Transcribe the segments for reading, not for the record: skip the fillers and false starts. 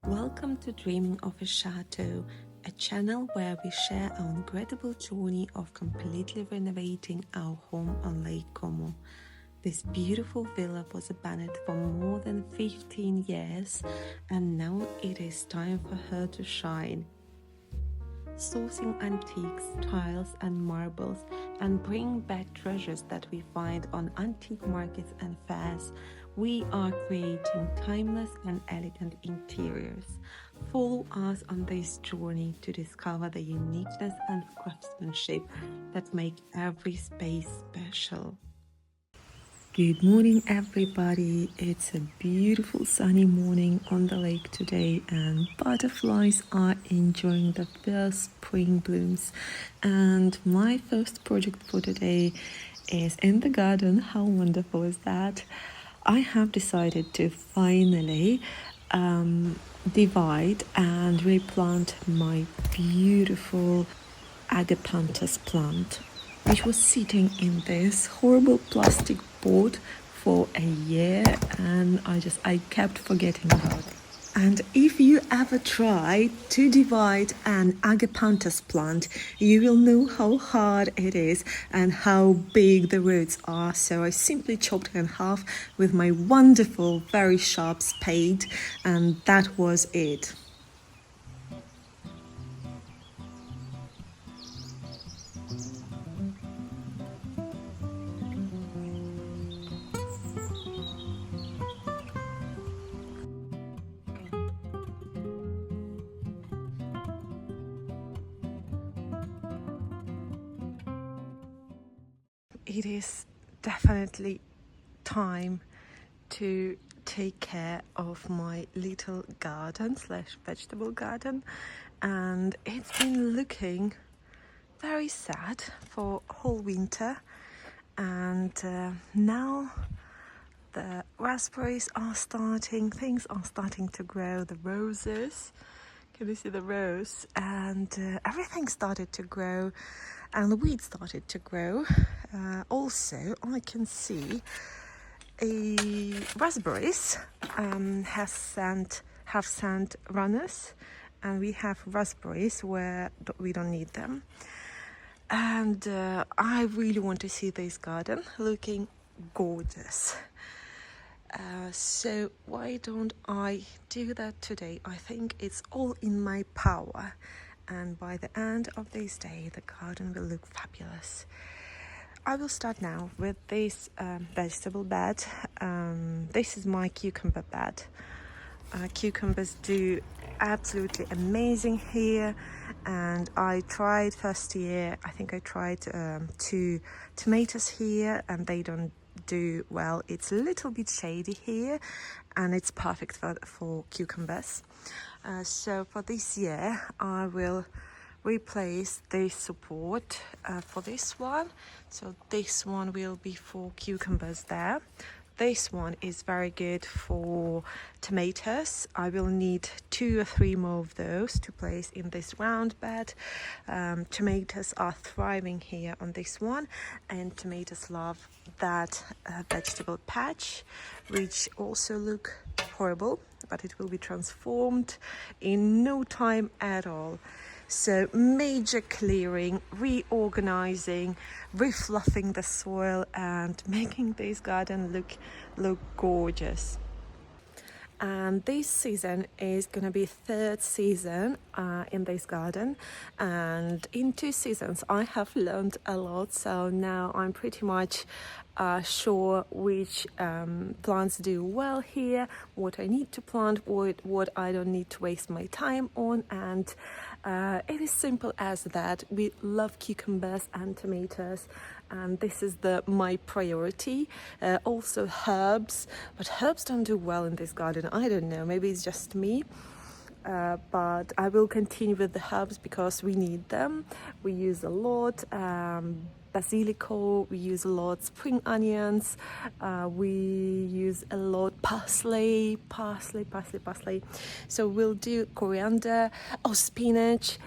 Welcome to Dreaming of a Chateau, a channel where we share our incredible journey of completely renovating our home on Lake Como. This beautiful villa was abandoned for more than 15 years, and now it is time for her to shine. Sourcing antiques, tiles and marbles, and bringing back treasures that we find on antique markets and fairs, we are creating timeless and elegant interiors. Follow us on this journey to discover the uniqueness and craftsmanship that make every space special. Good morning, everybody. It's a beautiful sunny morning on the lake today, and butterflies are enjoying the first spring blooms. And my first project for today is in the garden. How wonderful is that? I have decided to finally divide and replant my beautiful agapanthus plant, which was sitting in this horrible plastic pot for a year, and I kept forgetting about it. And if you ever try to divide an agapanthus plant, you will know how hard it is and how big the roots are. So I simply chopped it in half with my wonderful, very sharp spade, and that was it. It is definitely time to take care of my little garden slash vegetable garden, and it's been looking very sad for whole winter, and now the raspberries are starting, things are starting to grow, the roses, can you see the rose, and everything started to grow, and the weeds started to grow. Also, I can see raspberries have sent runners, and we have raspberries where we don't need them. And I really want to see this garden looking gorgeous. So why don't I do that today? I think it's all in my power, and by the end of this day the garden will look fabulous. I will start now with this vegetable bed. This is my cucumber bed. Cucumbers do absolutely amazing here, and I tried first year, I think I tried 2 tomatoes here, and they don't do well. It's a little bit shady here, and it's perfect for cucumbers. So for this year I will replace this support for this one. So this one will be for cucumbers there. This one is very good for tomatoes. I will need 2 or 3 more of those to place in this round bed. Tomatoes are thriving here on this one, and tomatoes love that vegetable patch, which also look horrible, but it will be transformed in no time at all. So major clearing, reorganizing, refluffing the soil, and making this garden look gorgeous. And this season is going to be 3rd season in this garden, and in 2 seasons I have learned a lot, so now I'm pretty much sure which plants do well here, what I need to plant, what I don't need to waste my time on, and it is simple as that. We love cucumbers and tomatoes, and this is my priority. Also herbs, but herbs don't do well in this garden. I don't know, maybe it's just me. But I will continue with the herbs because we need them. We use a lot. Basilico, we use a lot spring onions, we use a lot parsley. So we'll do coriander, spinach.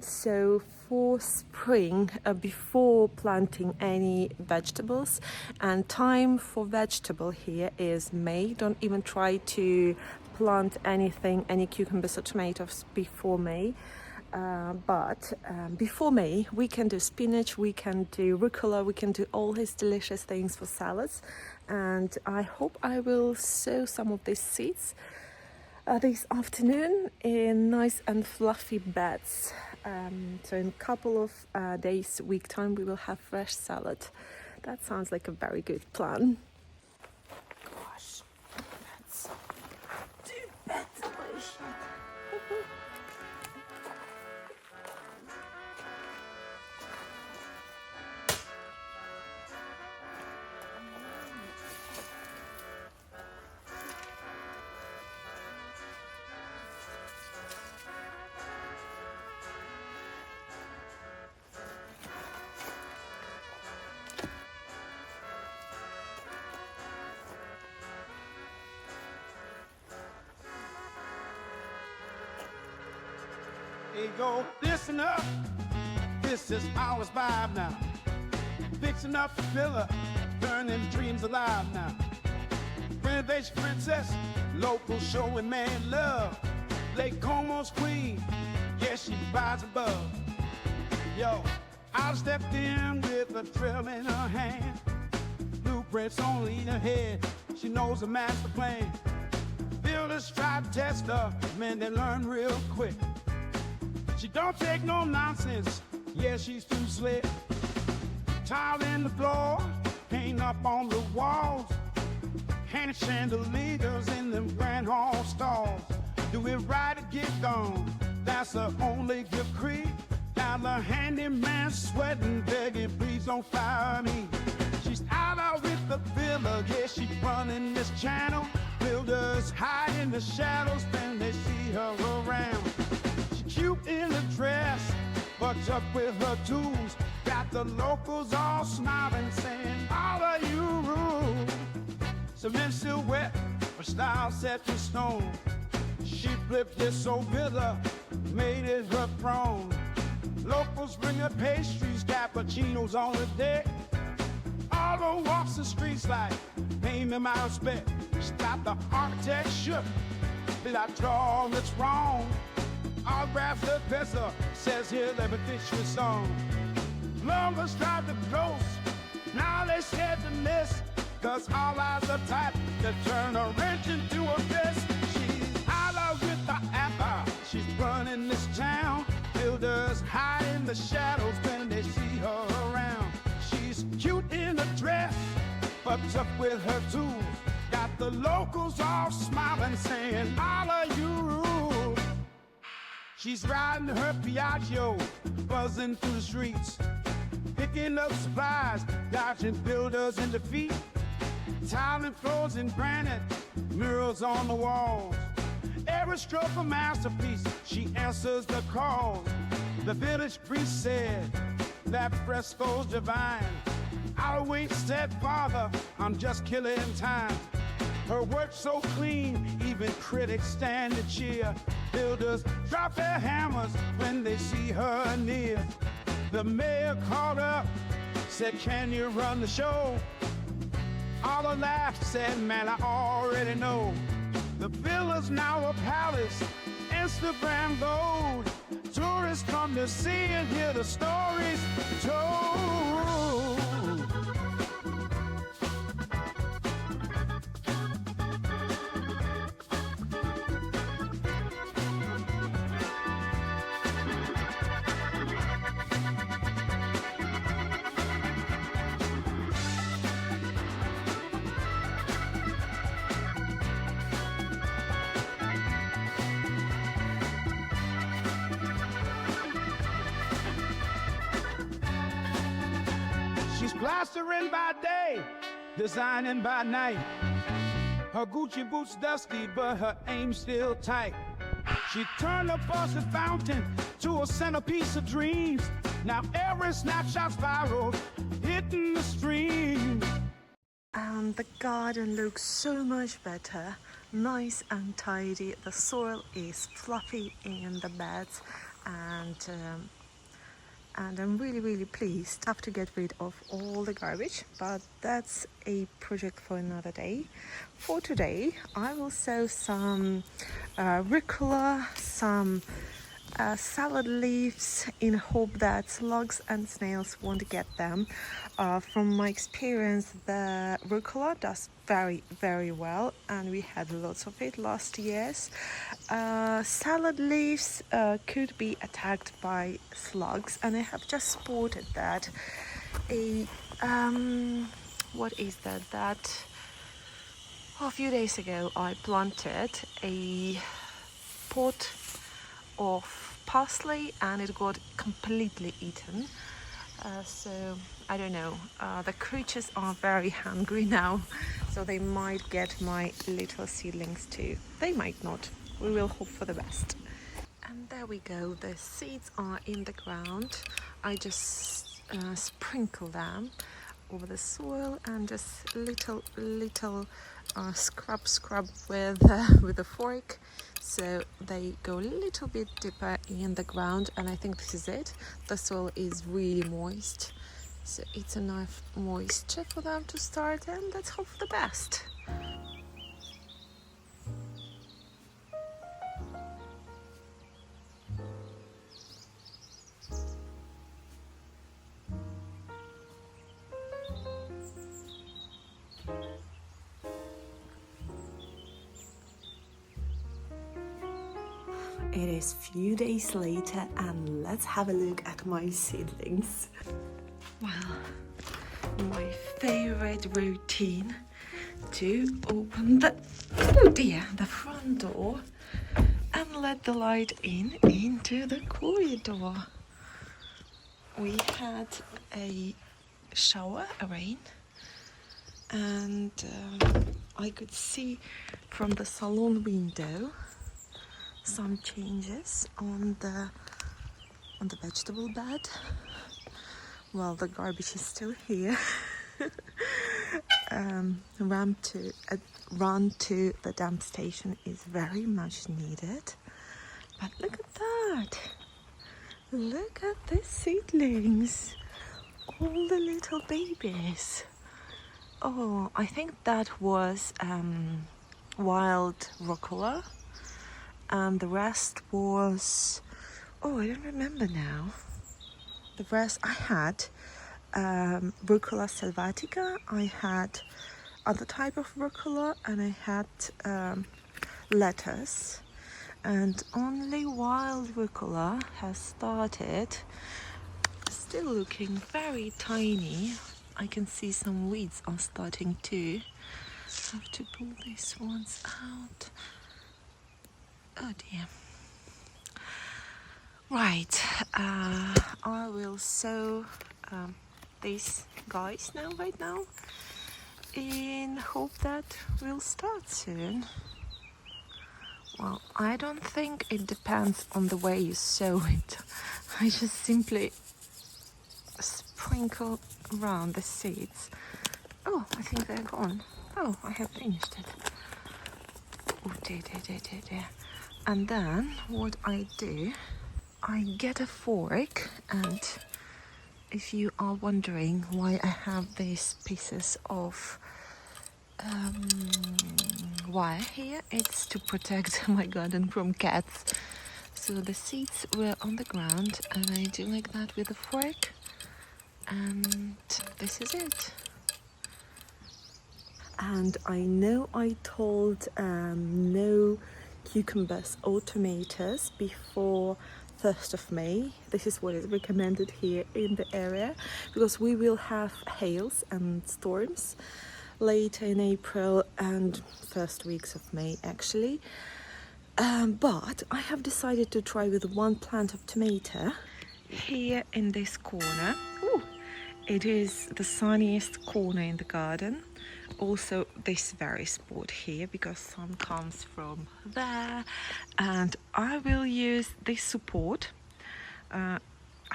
So for spring, before planting any vegetables, and time for vegetable here is May. Don't even try to plant anything, any cucumbers or tomatoes before May. But before May, we can do spinach, we can do rucola, we can do all these delicious things for salads. And I hope I will sow some of these seeds this afternoon in nice and fluffy beds. So in a couple of days, week time, we will have fresh salad. That sounds like a very good plan. Gosh, that's too delicious. Hey, yo, listen up. This is our vibe now. Fixing up the villa, turning dreams alive now. Renovation princess, local showing man love. Lake Como's queen, yeah, she rides above. Yo, I stepped in with a drill in her hand. Blueprints only in her head, she knows the master plan. Builders try to test her, man, they learn real quick. She don't take no nonsense, yeah, she's too slick. Tile in the floor, paint up on the walls. Hanging chandeliers in them grand hall stalls. Do it right or get gone, that's her only gift creed. Now the handyman sweating, begging, please don't fire me. She's out with the villa, yeah, she's running this channel. Builders hide in the shadows, then they see her around. Cute in a dress, but up with her tools. Got the locals all smiling, saying, all of you rule. Cement silhouette, her style set in stone. She flipped this old villa, made it her throne. Locals bring her pastries, cappuccinos on the deck. All the walks the streets like, pay me my respect. Stop the architect shook, did I draw that's wrong? I'll grab the pencil, says here, let me fix your song. Lovers tried to close, now they scared to miss. Cause all eyes are tight to turn a wrench into a fist. She's out with the apple, she's running this town. Builders hide in the shadows when they see her around. She's cute in a dress, but up with her tools. Got the locals all smiling, saying, all of you rule. She's riding her Piaggio, buzzing through the streets, picking up supplies, dodging builders in defeat. Tiling floors in granite, murals on the walls. Every stroke a masterpiece, she answers the calls. The village priest said, that fresco's divine. I'll wait, said father, I'm just killing time. Her work so clean, even critics stand to cheer. Builders drop their hammers when they see her near. The mayor called up, said, can you run the show? All the laughed, said, man, I already know. The villa's now a palace, Instagram gold. Tourists come to see and hear the stories told. She's plastering by day, designing by night. Her Gucci boots dusty, but her aim still tight. She turned the faucet fountain to a centerpiece of dreams. Now every snapshot's viral, hitting the stream. And the garden looks so much better, nice and tidy. The soil is fluffy in the beds, and and I'm really pleased. I have to get rid of all the garbage, but that's a project for another day. For today, I will sow some rucola, some salad leaves, in hope that slugs and snails won't get them. From my experience, the rucola does very well, and we had lots of it last years. Salad leaves could be attacked by slugs, and I have just spotted that what is that a few days ago I planted a pot of parsley and it got completely eaten. So I don't know, the creatures are very hungry now, so they might get my little seedlings too. They might not. We will hope for the best. And there we go, the seeds are in the ground. I just sprinkle them over the soil and just little scrub with a fork, so they go a little bit deeper in the ground. And I think this is it. The soil is really moist, so it's enough moisture for them to start, and let's hope for the best. It is few days later, and let's have a look at my seedlings. Well, my favorite routine to open the front door and let the light into the corridor. We had a shower, a rain, and I could see from the salon window some changes on the vegetable bed. Well, the garbage is still here. Run to the dump station is very much needed. But look at that! Look at the seedlings! All the little babies. Oh, I think that was wild rucola. And the rest was, I don't remember now. The rest I had rucola selvatica, I had other type of rucola, and I had lettuce. And only wild rucola has started, still looking very tiny. I can see some weeds are starting too. I have to pull these ones out. Oh dear. Right, I will sow these guys right now, in hope that we'll start soon. Well, I don't think it depends on the way you sow it. I just simply sprinkle around the seeds. Oh, I think they're gone. Oh, I have finished it. Oh dear. And then what I do, I get a fork, and if you are wondering why I have these pieces of wire here, it's to protect my garden from cats. So the seeds were on the ground, and I do like that with a fork, and this is it. And I know I told no cucumbers or tomatoes before 1st of May. This is what is recommended here in the area, because we will have hails and storms later in April and first weeks of May actually. But I have decided to try with one plant of tomato here in this corner. Ooh, it is the sunniest corner in the garden. Also this very spot here, because sun comes from there, and I will use this support. I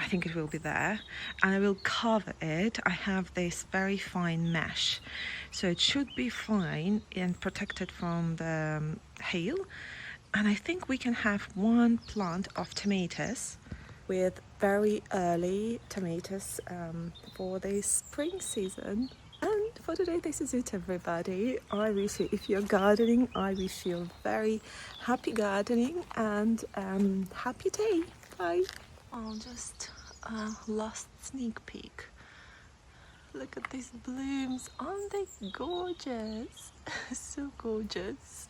think it will be there, and I will cover it. I have this very fine mesh, so it should be fine and protected from the hail. And I think we can have one plant of tomatoes with very early tomatoes for the spring season. And for today, this is it, everybody. I wish you, if you're gardening, I wish you a very happy gardening and happy day. Bye. I'll just last sneak peek. Look at these blooms. Aren't they gorgeous? So gorgeous.